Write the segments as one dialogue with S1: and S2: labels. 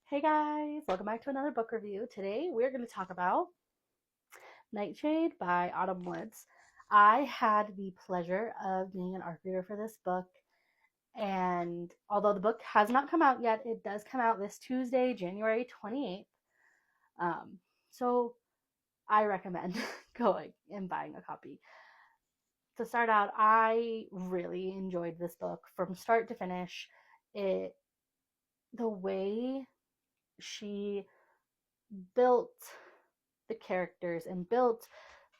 S1: Hey guys, welcome back to another book review. Today we're going to talk about Nightshade by Autumn Woods. I had the pleasure of being an ARC reader for this book, and although the book has not come out yet, it does come out this Tuesday, January 28th. Um, so I recommend going and buying a copy. To start out, I really enjoyed this book from start to finish. It the way she built the characters and built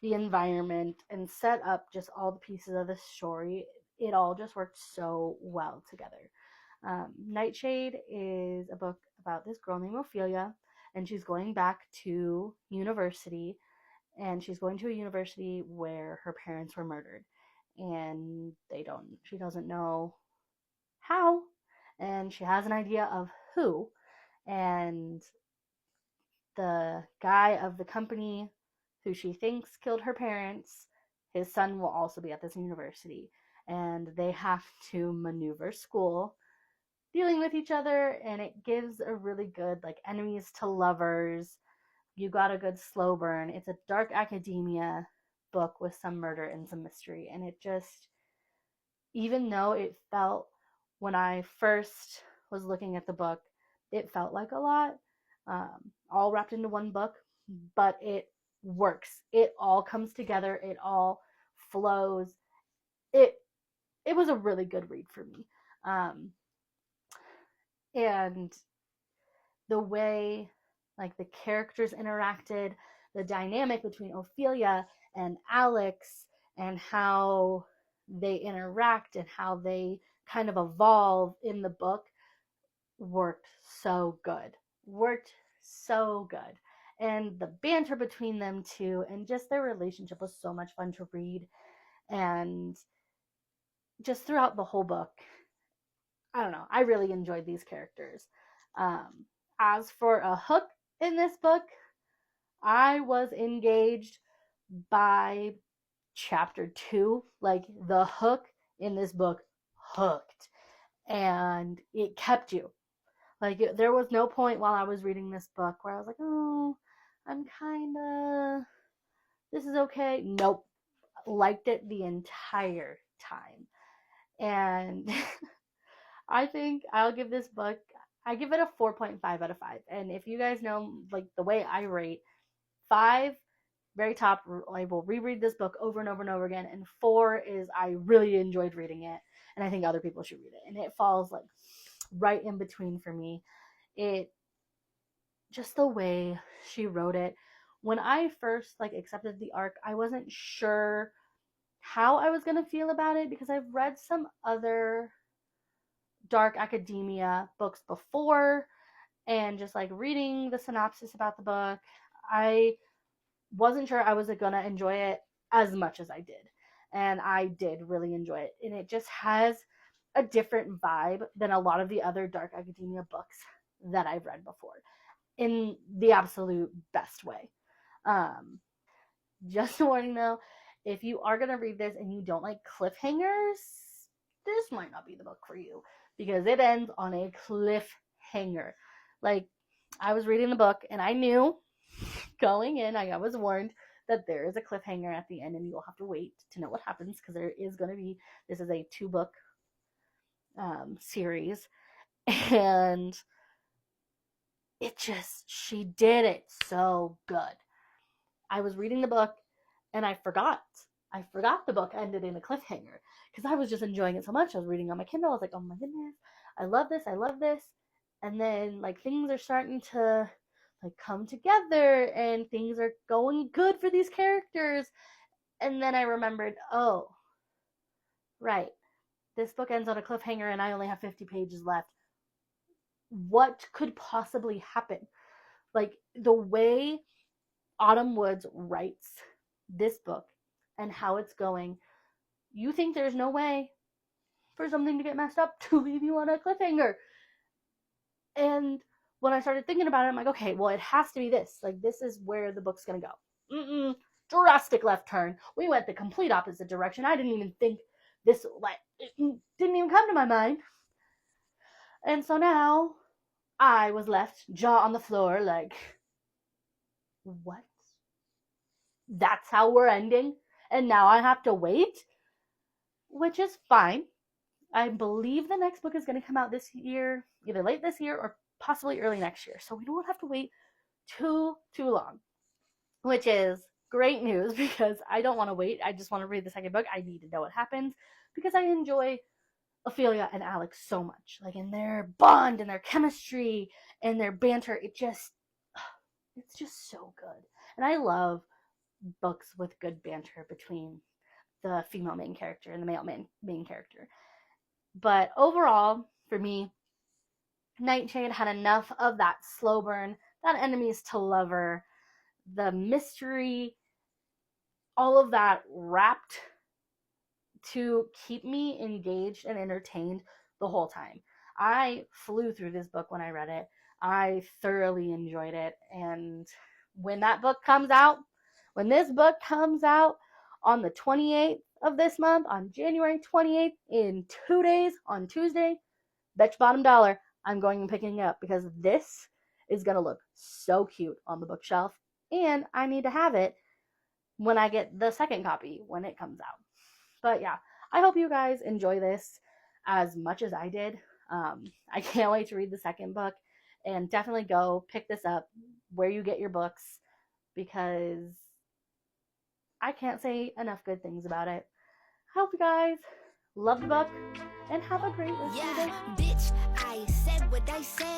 S1: the environment and set up just all the pieces of the story, it all just worked so well together. Nightshade is a book about this girl named Ophelia, and she's going back to university, and she's going to a university where her parents were murdered, and she doesn't know how, and she has an idea of who, and the guy of the company who she thinks killed her parents, his son will also be at this university. And they have to maneuver school dealing with each other, and it gives a really good, like, enemies to lovers. You got a good slow burn. It's a dark academia book with some murder and some mystery. And it just, even though it felt, when I first was looking at the book, it felt like a lot, all wrapped into one book, but it works. It all comes together. It all flows. It it was a really good read for me, um, and the way like the characters interacted, the dynamic between Ophelia and Alex, and how they interact and how they kind of evolve in the book worked so good. Worked so good. And the banter between them two and just their relationship was so much fun to read. And just throughout the whole book, I don't know, I really enjoyed these characters. Um, as for a hook in this book, I was engaged by chapter 2. Like, the hook in this book hooked, and it kept you. Like, there was no point while I was reading this book where I was like, oh, I'm kind of, this is okay. Nope. Liked it the entire time. And I think I'll give this book, I give it a 4.5 out of 5. And if you guys know, like, the way I rate, 5, very top, I will reread this book over and over and over again. And 4 is I really enjoyed reading it, and I think other people should read it. And it falls, like, right in between for me. It just the way she wrote it. When I first, like, accepted the arc, I wasn't sure how I was going to feel about it because I've read some other dark academia books before, and just like reading the synopsis about the book, I wasn't sure I was going to enjoy it as much as I did. And I did really enjoy it. And it just has a different vibe than a lot of the other dark academia books that I've read before, in the absolute best way. Just a warning though, if you are going to read this and you don't like cliffhangers, this might not be the book for you because it ends on a cliffhanger. Like, I was reading the book and I knew going in, I was warned that there is a cliffhanger at the end and you'll have to wait to know what happens because there is going to be, this is a 2-book series. And she did it so good. I was reading the book and I forgot. I forgot the book ended in a cliffhanger because I was just enjoying it so much. I was reading on my Kindle. I was like, oh my goodness, I love this. I love this. And then, like, things are starting to, like, come together and things are going good for these characters. And then I remembered, oh, right, this book ends on a cliffhanger and I only have 50 pages left. What could possibly happen? Like, the way Autumn Woods writes this book and how it's going, you think there's no way for something to get messed up to leave you on a cliffhanger. And when I started thinking about it, I'm like, okay, well, it has to be this. Like, this is where the book's going to go. Drastic left turn. We went the complete opposite direction. I didn't even think this, like, it didn't even come to my mind. And so now I was left jaw on the floor, like, what? That's how we're ending? And now I have to wait? Which is fine. I believe the next book is going to come out this year, either late this year or possibly early next year. So we don't have to wait too long, which is great news because I don't want to wait. I just want to read the second book. I need to know what happens because I enjoy Ophelia and Alex so much. Like in their bond and their chemistry and their banter, it's just so good. And I love books with good banter between the female main character and the male main character. But overall, for me, Nightshade had enough of that slow burn, that enemies to lover, the mystery, all of that wrapped to keep me engaged and entertained the whole time. I flew through this book when I read it. I thoroughly enjoyed it. And when that book comes out, when this book comes out on the 28th of this month, on January 28th, in 2 days, on Tuesday, bet your bottom dollar I'm going and picking it up because this is going to look so cute on the bookshelf. And I need to have it when I get the second copy when it comes out. But yeah, I hope you guys enjoy this as much as I did. I can't wait to read the second book, and definitely go pick this up where you get your books because I can't say enough good things about it. I hope you guys love the book and have a great rest of your day.
S2: Bitch, I said what I said.